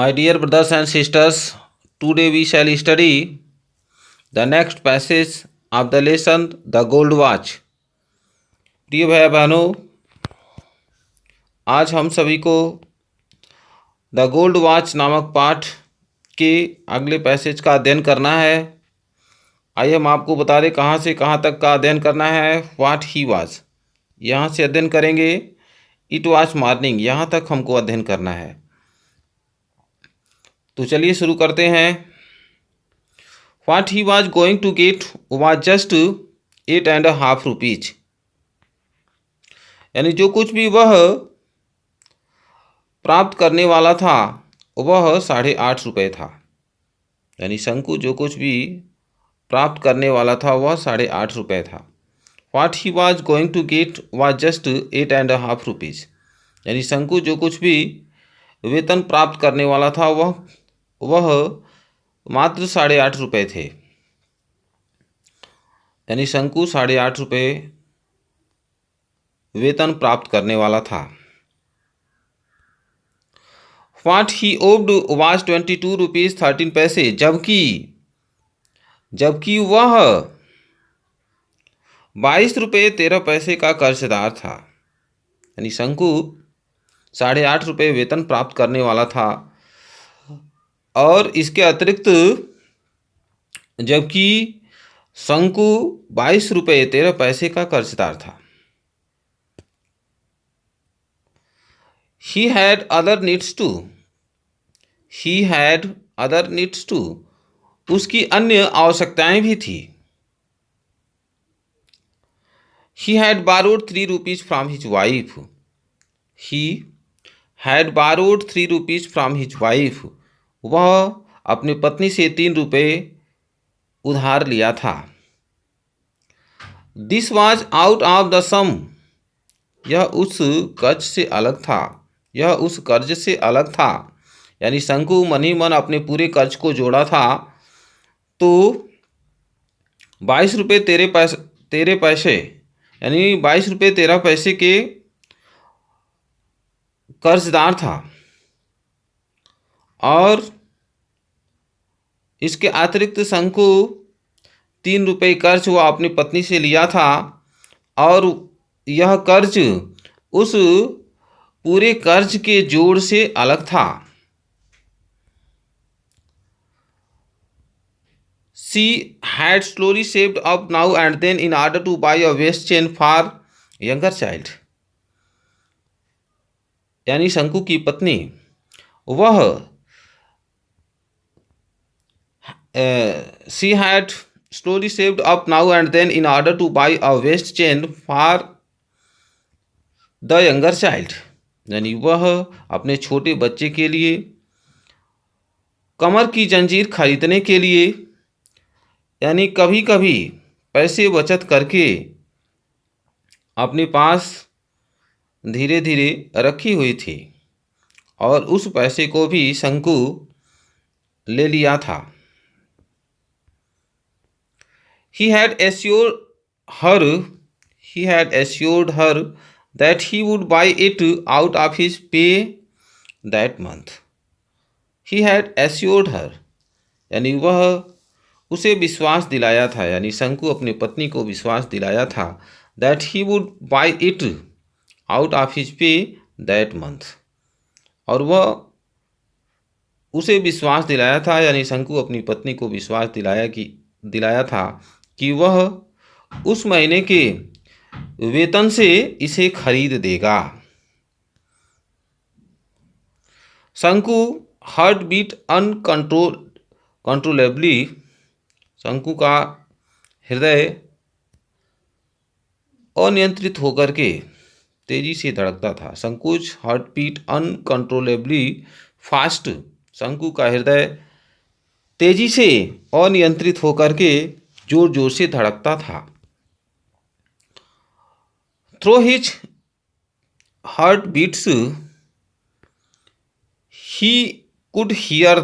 My dear brothers and sisters, today we shall study the next passage of the lesson, the gold watch. प्रिय भाई बहनों, आज हम सभी को द गोल्ड वॉच नामक पाठ के अगले पैसेज का अध्ययन करना है। आइए हम आपको बता दें कहाँ से कहाँ तक का अध्ययन करना है। व्हाट ही वाज, यहाँ से अध्ययन करेंगे। इट वाज मॉर्निंग, यहाँ तक हमको अध्ययन करना है। तो चलिए शुरू करते हैं। What he was going to get was just 8.5 rupees, यानी जो कुछ भी वह प्राप्त करने वाला था वह 8.5 रुपये था। यानी शंकु जो कुछ भी प्राप्त करने वाला था वह 8.5 रुपये था। What he was going to get was just 8.5 rupees, यानी शंकु जो कुछ भी वेतन प्राप्त करने वाला था वह मात्र 8.5 रुपये थे। यानी शंकु 8.5 रुपये वेतन प्राप्त करने वाला था। व्हाट ही ओव्ड वाज 22 रुपीज 13 पैसे, जबकि वह 22 रुपये 13 पैसे का कर्जदार था। यानी शंकु 8.5 रुपये वेतन प्राप्त करने वाला था और इसके अतिरिक्त जबकि शंकु 22 रुपये 13 पैसे का कर्जदार था। He had other needs too, उसकी अन्य आवश्यकताएं भी थी। He had borrowed 3 rupees from his wife. वह अपनी पत्नी से 3 रुपये उधार लिया था। This was out of the sum, यह उस कर्ज से अलग था। यानी शंकु मन ही मन अपने पूरे कर्ज को जोड़ा था। तो 22 रुपये 13 पैसे, यानी 22 रुपये 13 पैसे के कर्जदार था और इसके अतिरिक्त शंकु 3 रुपये कर्ज वह अपनी पत्नी से लिया था और यह कर्ज उस पूरे कर्ज के जोड़ से अलग था। She had slowly saved up now and then in order to buy a waist chain for younger child. यानी शंकु की पत्नी वह she had slowly saved up now and then in order to buy a waist chain for the younger child. यानी वह अपने छोटे बच्चे के लिए कमर की जंजीर खरीदने के लिए यानी कभी कभी पैसे बचत करके अपने पास धीरे धीरे रखी हुई थी और उस पैसे को भी शंकु ले लिया था। He had assured her that he would buy it out of his pay that month. He had assured her, यानी वह उसे विश्वास दिलाया था, यानी शंकु अपनी पत्नी को विश्वास दिलाया था that he would buy it out of his pay that month. और वह उसे विश्वास दिलाया था, यानी शंकु अपनी पत्नी को विश्वास दिलाया था कि वह उस महीने के वेतन से इसे खरीद देगा। शंकु हार्ट बीट अनकंट्रोलेबली, शंकु का हृदय अनियंत्रित होकर के तेजी से धड़कता था। शंकु's हार्ट बीट अनकंट्रोलेबली फास्ट, शंकु का हृदय तेजी से अनियंत्रित होकर के जोर जोर से धड़कता था। Through his heartbeats, he could hear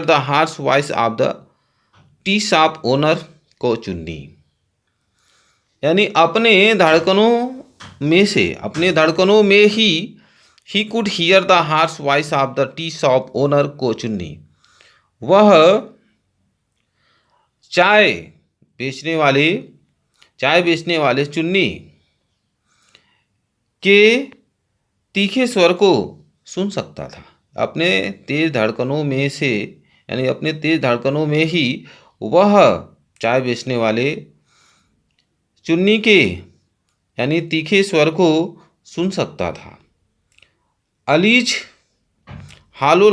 the harsh voice of the T shop owner को चुन्नी, यानी अपने धड़कनों में से, अपने धड़कनों में ही could hear the harsh voice of the tea shop owner Kochunni. वह चाय बेचने वाले चुन्नी के तीखे स्वर को सुन सकता था। अपने तेज धड़कनों में से, यानी अपने तेज धड़कनों में ही वह चाय बेचने वाले चुन्नी के यानी तीखे स्वर को सुन सकता था। Allies hello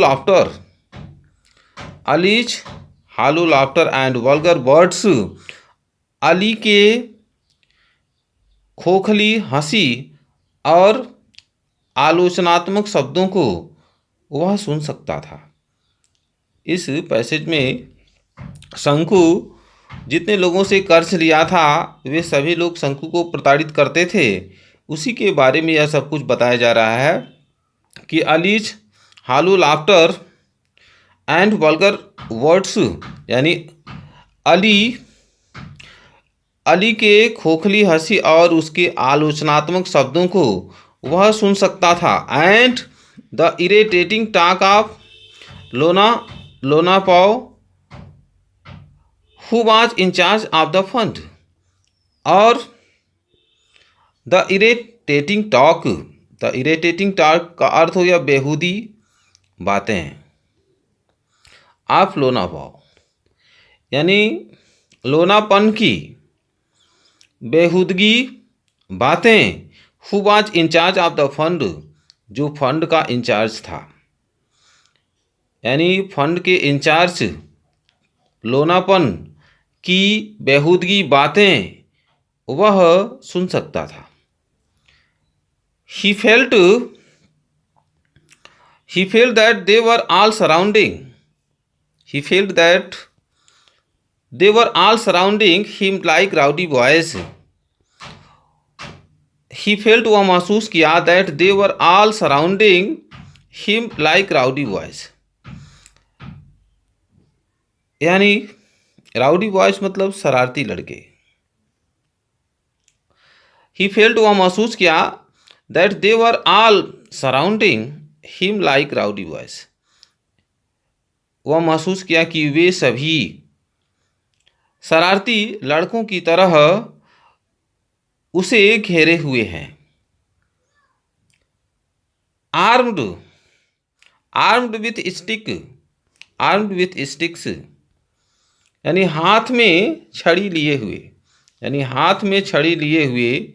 laughter and vulgar words, Ali के खोखली हंसी और आलोचनात्मक शब्दों को वह सुन सकता था। इस पैसेज में शंकु जितने लोगों से कर्ज लिया था वे सभी लोग शंकु को प्रताड़ित करते थे, उसी के बारे में यह सब कुछ बताया जा रहा है कि allies hello laughter and vulgar words, यानी अली के खोखली हंसी और उसके आलोचनात्मक शब्दों को वह सुन सकता था। And the irritating talk of लोना पाओ who was in charge of the fund, और द इरिटेटिंग टॉक का अर्थ हो गया बेहूदी बातें ऑफ लोना पाओ, यानी लोनापन की बेहूदगी बातें। Who was incharge of the fund, जो फंड का इंचार्ज था, यानी फंड के इंचार्ज लोनापन की बेहूदगी बातें वह सुन सकता था। He felt that they were all surrounding. He felt that they were all surrounding him like rowdy boys. He felt, वह महसूस किया, that they were all surrounding him like rowdy boys. यानी राउडी बॉयज मतलब शरारती लड़के। He felt, वह महसूस किया, that they were all surrounding him like rowdy boys. वह महसूस किया कि वे सभी शरारती लड़कों की तरह उसे घेरे हुए हैं। आर्म्ड विथ स्टिक्स, यानी हाथ में छड़ी लिए हुए,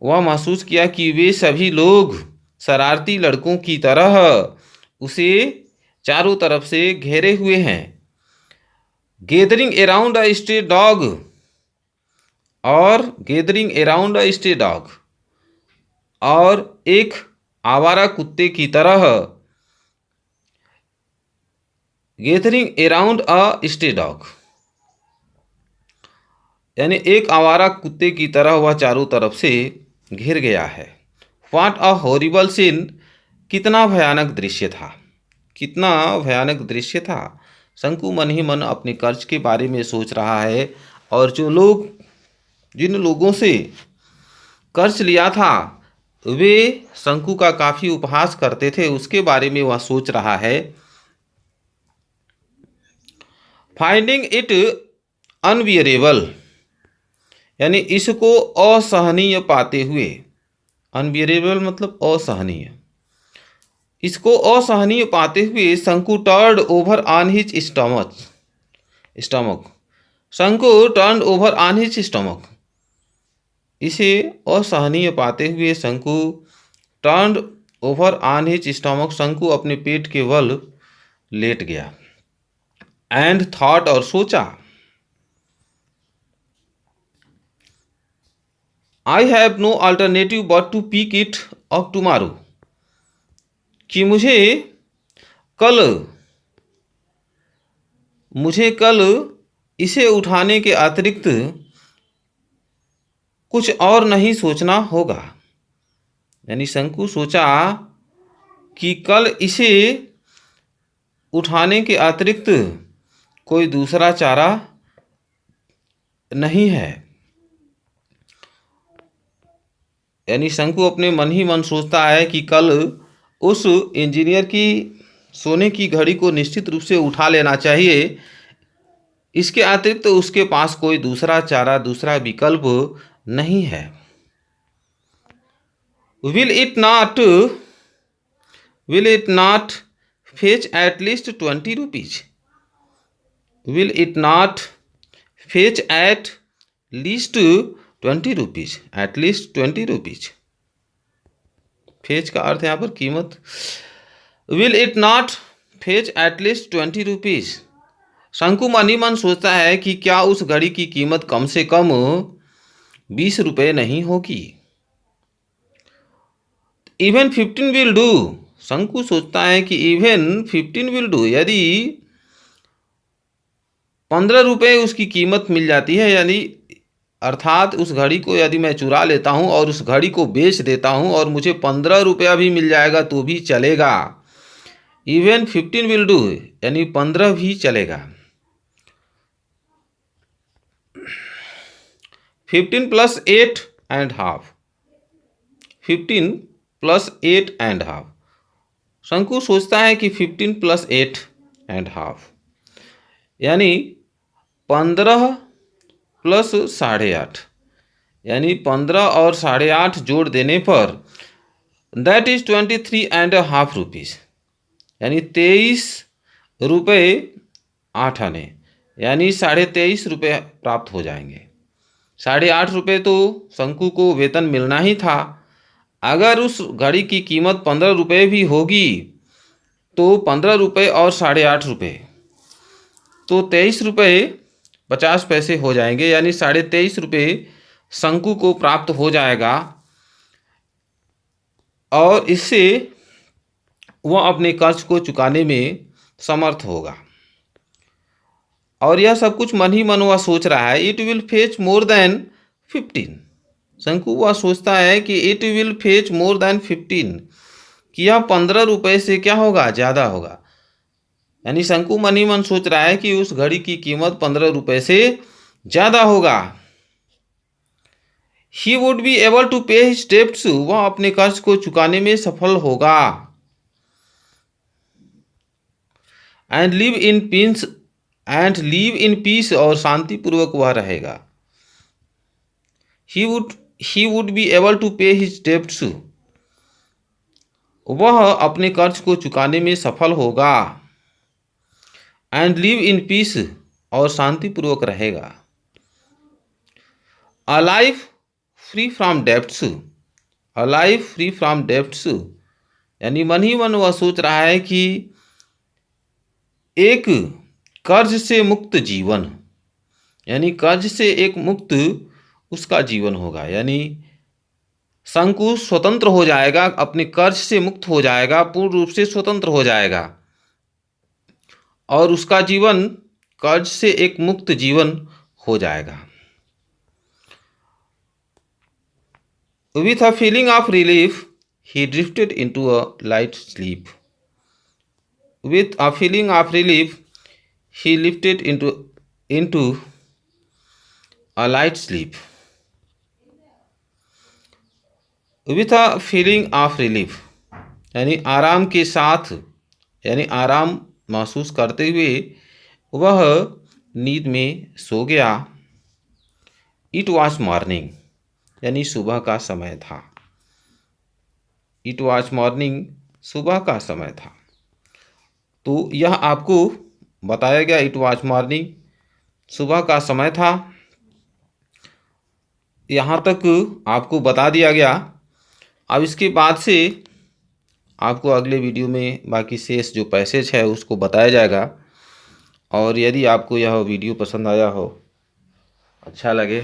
वह महसूस किया कि वे सभी लोग शरारती लड़कों की तरह उसे चारों तरफ से घेरे हुए हैं। गैदरिंग अराउंड अ स्ट्रे डॉग, और एक आवारा कुत्ते की तरह। गैदरिंग अराउंड अ स्ट्रे डॉग, यानी एक आवारा कुत्ते की तरह वह चारों तरफ से घिर गया है। व्हाट अ हॉरिबल सीन, कितना भयानक दृश्य था। शंकु मन ही मन अपने कर्ज के बारे में सोच रहा है, और जिन लोगों से कर्ज लिया था वे शंकु का काफ़ी उपहास करते थे, उसके बारे में वह सोच रहा है। फाइंडिंग इट अनबियरेबल, यानी इसको असहनीय पाते हुए। अनबियरेबल मतलब असहनीय। इसको असहनीय पाते हुए शंकु turned over on his stomach. इसे असहनीय पाते हुए शंकु turned over on his stomach, शंकु अपने पेट के बल लेट गया। एंड थॉट, और सोचा, I have no alternative but to pick it up tomorrow, कि मुझे कल इसे उठाने के अतिरिक्त कुछ और नहीं सोचना होगा। यानी शंकु सोचा कि कल इसे उठाने के अतिरिक्त कोई दूसरा चारा नहीं है। यानी शंकु अपने मन ही मन सोचता है कि कल उस इंजीनियर की सोने की घड़ी को निश्चित रूप से उठा लेना चाहिए। इसके अतिरिक्त तो उसके पास कोई दूसरा चारा, दूसरा विकल्प नहीं है। Will it not fetch at least 20 rupees? Will it not fetch at least 20 rupees? At least 20 rupees. Fetch का अर्थ यहाँ पर कीमत। Will it not fetch at least 20 rupees? शंकु मन ही मन सोचता है कि क्या उस घड़ी की कीमत कम से कम 20 रुपये नहीं होगी। Even 15 will do? शंकु सोचता है कि इवन 15 विल डू, यदि 15 रुपये उसकी कीमत मिल जाती है, यानी अर्थात उस घड़ी को यदि मैं चुरा लेता हूं और उस घड़ी को बेच देता हूं और मुझे 15 रुपया भी मिल जाएगा तो भी चलेगा। इवन 15 विल डू, यानी 15 भी चलेगा। 15 plus 8 and half. 15 plus 8 and half. शंकु सोचता है कि 15 प्लस 8 एंड हाफ यानी 15 प्लस 8.5, यानी 15 और 8.5 जोड़ देने पर दैट इज 23.5 रुपीज़, यानी 23 रुपये 8 आने, यानी 23.5 रुपये प्राप्त हो जाएंगे। 8.5 रुपये तो शंकु को वेतन मिलना ही था। अगर उस घड़ी की कीमत 15 रुपये भी होगी तो 15 रुपये और 8.5 रुपये तो 23 रुपये 50 पैसे हो जाएंगे, यानी 23.5 रुपये शंकु को प्राप्त हो जाएगा और इससे वह अपने कर्ज को चुकाने में समर्थ होगा। और यह सब कुछ मन ही मन वह सोच रहा है। It will fetch more than 15। शंकु वह सोचता है कि it will fetch more than 15, कि यह 15 रुपये से क्या होगा, ज़्यादा होगा। यानी शंकु मन ही मन सोच रहा है कि उस घड़ी की कीमत 15 रुपये से ज़्यादा होगा। He would be able to pay his debts, वह अपने कर्ज को चुकाने में सफल होगा। एंड लिव इन पीस, और शांतिपूर्वक वह रहेगा। He would be able to pay his debts, वह अपने कर्ज को चुकाने में सफल होगा। एंड लिव इन पीस, और शांतिपूर्वक रहेगा। A life free from debts, a life free from debts, यानी मन ही मन वह सोच रहा है कि एक कर्ज से मुक्त जीवन, यानी कर्ज से एक मुक्त उसका जीवन होगा। यानी शंकु स्वतंत्र हो जाएगा, अपने कर्ज से मुक्त हो जाएगा, पूर्ण रूप से स्वतंत्र हो जाएगा और उसका जीवन कर्ज से एक मुक्त जीवन हो जाएगा। With a feeling of relief, he drifted into a light sleep. With a feeling of relief, he lifted into a light sleep. With a feeling of relief, यानी आराम के साथ, यानी आराम महसूस करते हुए वह नींद में सो गया। It was morning, यानी सुबह का समय था। इट वॉज मॉर्निंग, सुबह का समय था। तो यह आपको बताया गया, इट वॉज मॉर्निंग, सुबह का समय था। यहाँ तक आपको बता दिया गया। अब इसके बाद से आपको अगले वीडियो में बाकी शेष जो पैसेज है उसको बताया जाएगा। और यदि आपको यह वीडियो पसंद आया हो, अच्छा लगे,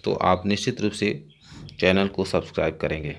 तो आप निश्चित रूप से चैनल को सब्सक्राइब करेंगे।